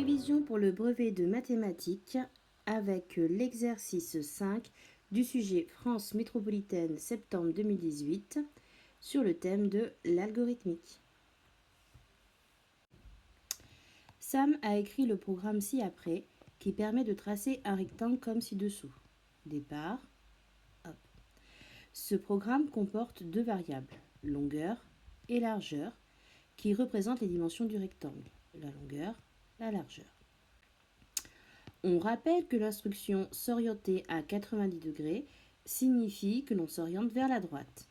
Révision pour le brevet de mathématiques avec l'exercice 5 du sujet France métropolitaine septembre 2018 sur le thème de l'algorithmique. Sam a écrit le programme ci-après qui permet de tracer un rectangle comme ci-dessous. Départ, hop. Ce programme comporte deux variables, longueur et largeur, qui représentent les dimensions du rectangle, la longueur, la largeur. On rappelle que l'instruction s'orienter à 90 degrés signifie que l'on s'oriente vers la droite.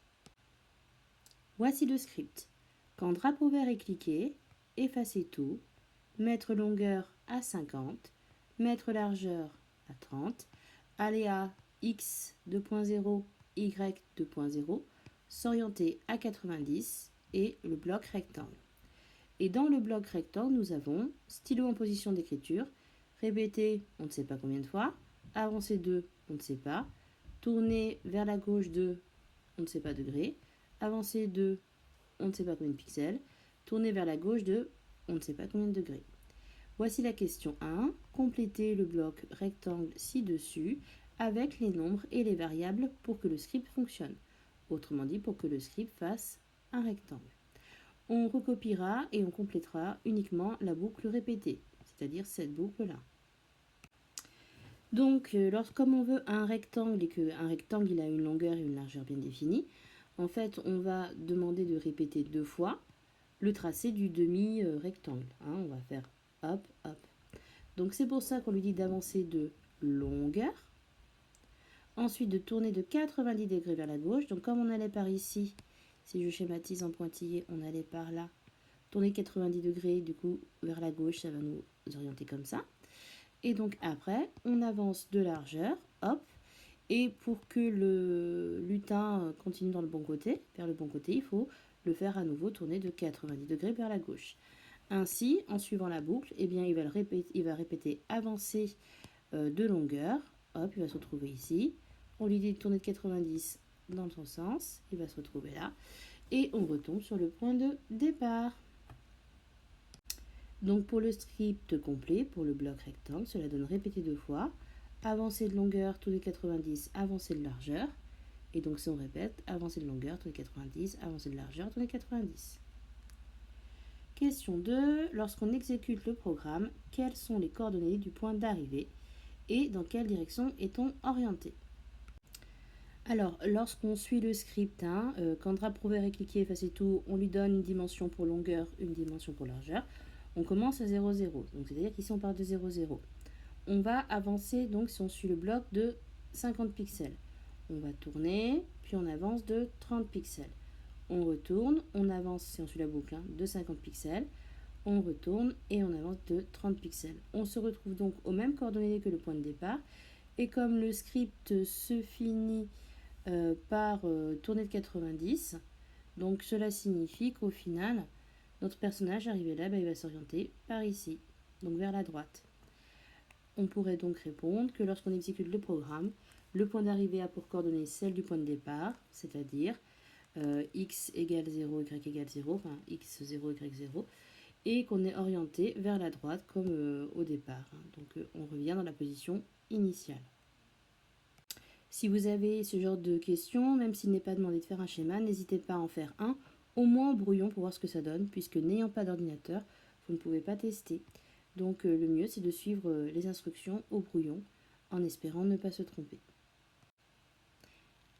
Voici le script. Quand drapeau vert est cliqué, effacez tout, mettre longueur à 50, mettre largeur à 30, aller à x 2.0, y 2.0, s'orienter à 90 et le bloc rectangle. Et dans le bloc rectangle, nous avons stylo en position d'écriture, répéter, on ne sait pas combien de fois, avancer 2, on ne sait pas, tourner vers la gauche 2, on ne sait pas degré, avancer 2, on ne sait pas combien de pixels, tourner vers la gauche 2, on ne sait pas combien de degrés. Voici la question 1, complétez le bloc rectangle ci-dessus avec les nombres et les variables pour que le script fonctionne. Autrement dit, pour que le script fasse un rectangle. On recopiera et on complétera uniquement la boucle répétée, c'est-à-dire cette boucle-là. Donc, comme on veut un rectangle et qu'un rectangle il a une longueur et une largeur bien définies, en fait, on va demander de répéter deux fois le tracé du demi-rectangle. On va faire hop, hop. Donc, c'est pour ça qu'on lui dit d'avancer de longueur. Ensuite, de tourner de 90 degrés vers la gauche. Donc, comme on allait par ici, si je schématise en pointillé, on allait par là. Tourner 90 degrés, du coup, vers la gauche, ça va nous orienter comme ça. Et donc après, on avance de largeur, hop, et pour que le lutin continue dans le bon côté, vers le bon côté, il faut le faire à nouveau tourner de 90 degrés vers la gauche. Ainsi, en suivant la boucle, eh bien, il va répéter avancer de longueur, hop, il va se retrouver ici. On lui dit de tourner de 90 dans son sens, il va se retrouver là, et on retombe sur le point de départ. Donc pour le script complet, pour le bloc rectangle, cela donne répéter deux fois, avancer de longueur, tourner 90, avancer de largeur. Et donc si on répète, avancer de longueur, tourner 90, avancer de largeur, tourner 90. Question 2. Lorsqu'on exécute le programme, quelles sont les coordonnées du point d'arrivée et dans quelle direction est-on orienté? Alors, lorsqu'on suit le script, quand drapeau vert est cliqué, effacer tout, on lui donne une dimension pour longueur, une dimension pour largeur. On commence à 0, 0. Donc, c'est-à-dire qu'ici, on part de 0, 0. On va avancer, donc, si on suit le bloc, de 50 pixels. On va tourner, puis on avance de 30 pixels. On retourne, on avance, si on suit la boucle, de 50 pixels. On retourne et on avance de 30 pixels. On se retrouve donc aux mêmes coordonnées que le point de départ. Et comme le script se finit par tourner de 90, donc cela signifie qu'au final, notre personnage arrivé là, il va s'orienter par ici, donc vers la droite. On pourrait donc répondre que lorsqu'on exécute le programme, le point d'arrivée a pour coordonnée celle du point de départ, c'est-à-dire x égale 0, y égale 0, enfin x0, y0, et qu'on est orienté vers la droite comme au départ. Donc on revient dans la position initiale. Si vous avez ce genre de questions, même s'il n'est pas demandé de faire un schéma, n'hésitez pas à en faire un, au moins en brouillon pour voir ce que ça donne, puisque n'ayant pas d'ordinateur, vous ne pouvez pas tester. Donc le mieux, c'est de suivre les instructions au brouillon, en espérant ne pas se tromper.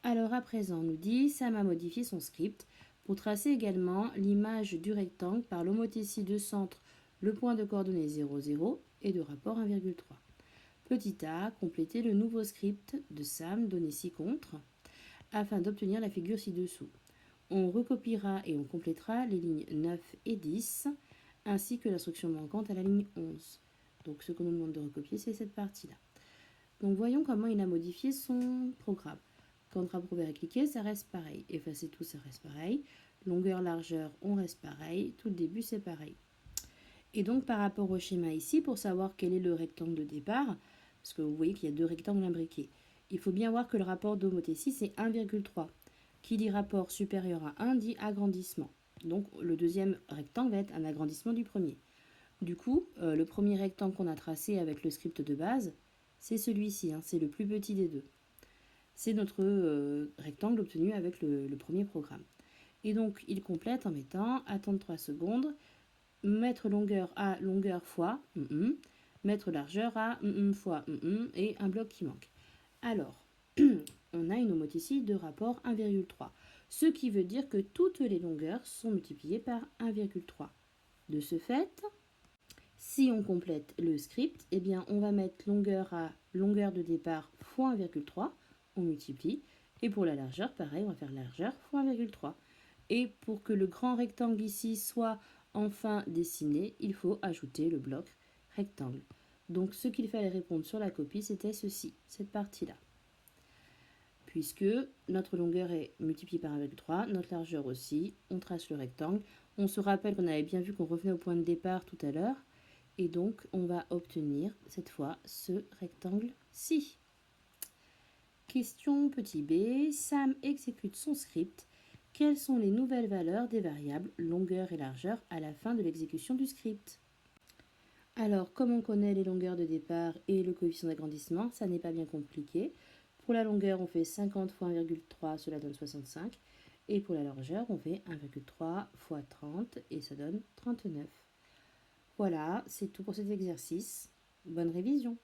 Alors à présent, on nous dit, Sam a modifié son script pour tracer également l'image du rectangle par l'homothétie de centre, le point de coordonnées 0, 0 et de rapport 1,3. Petit a, compléter le nouveau script de Sam donné ci-contre afin d'obtenir la figure ci-dessous. On recopiera et on complétera les lignes 9 et 10 ainsi que l'instruction manquante à la ligne 11. Donc ce qu'on nous demande de recopier, c'est cette partie-là. Donc voyons comment il a modifié son programme. Quand drapeau vert est cliqué, ça reste pareil. Effacer tout, ça reste pareil. Longueur, largeur, on reste pareil. Tout le début, c'est pareil. Et donc par rapport au schéma ici, pour savoir quel est le rectangle de départ, parce que vous voyez qu'il y a deux rectangles imbriqués, il faut bien voir que le rapport d'homothétie, c'est 1,3. Qui dit rapport supérieur à 1 dit agrandissement. Donc le deuxième rectangle va être un agrandissement du premier. Du coup, le premier rectangle qu'on a tracé avec le script de base, c'est celui-ci, hein, c'est le plus petit des deux. C'est notre rectangle obtenu avec le premier programme. Et donc, il complète en mettant attendre 3 secondes, mettre longueur à longueur fois, mettre largeur à fois, et un bloc qui manque. Alors, on a une homothétie de rapport 1,3, ce qui veut dire que toutes les longueurs sont multipliées par 1,3. De ce fait, si on complète le script, eh bien, on va mettre longueur à longueur de départ fois 1,3, on multiplie, et pour la largeur, pareil, on va faire largeur fois 1,3. Et pour que le grand rectangle ici soit enfin dessiné, il faut ajouter le bloc rectangle. Donc ce qu'il fallait répondre sur la copie, c'était ceci, cette partie-là. Puisque notre longueur est multipliée par 1,3, notre largeur aussi, on trace le rectangle. On se rappelle qu'on avait bien vu qu'on revenait au point de départ tout à l'heure. Et donc, on va obtenir cette fois ce rectangle-ci. Question petit b. Sam exécute son script. Quelles sont les nouvelles valeurs des variables longueur et largeur à la fin de l'exécution du script? Alors, comme on connaît les longueurs de départ et le coefficient d'agrandissement, ça n'est pas bien compliqué. Pour la longueur, on fait 50 fois 1,3, cela donne 65. Et pour la largeur, on fait 1,3 fois 30 et ça donne 39. Voilà, c'est tout pour cet exercice. Bonne révision!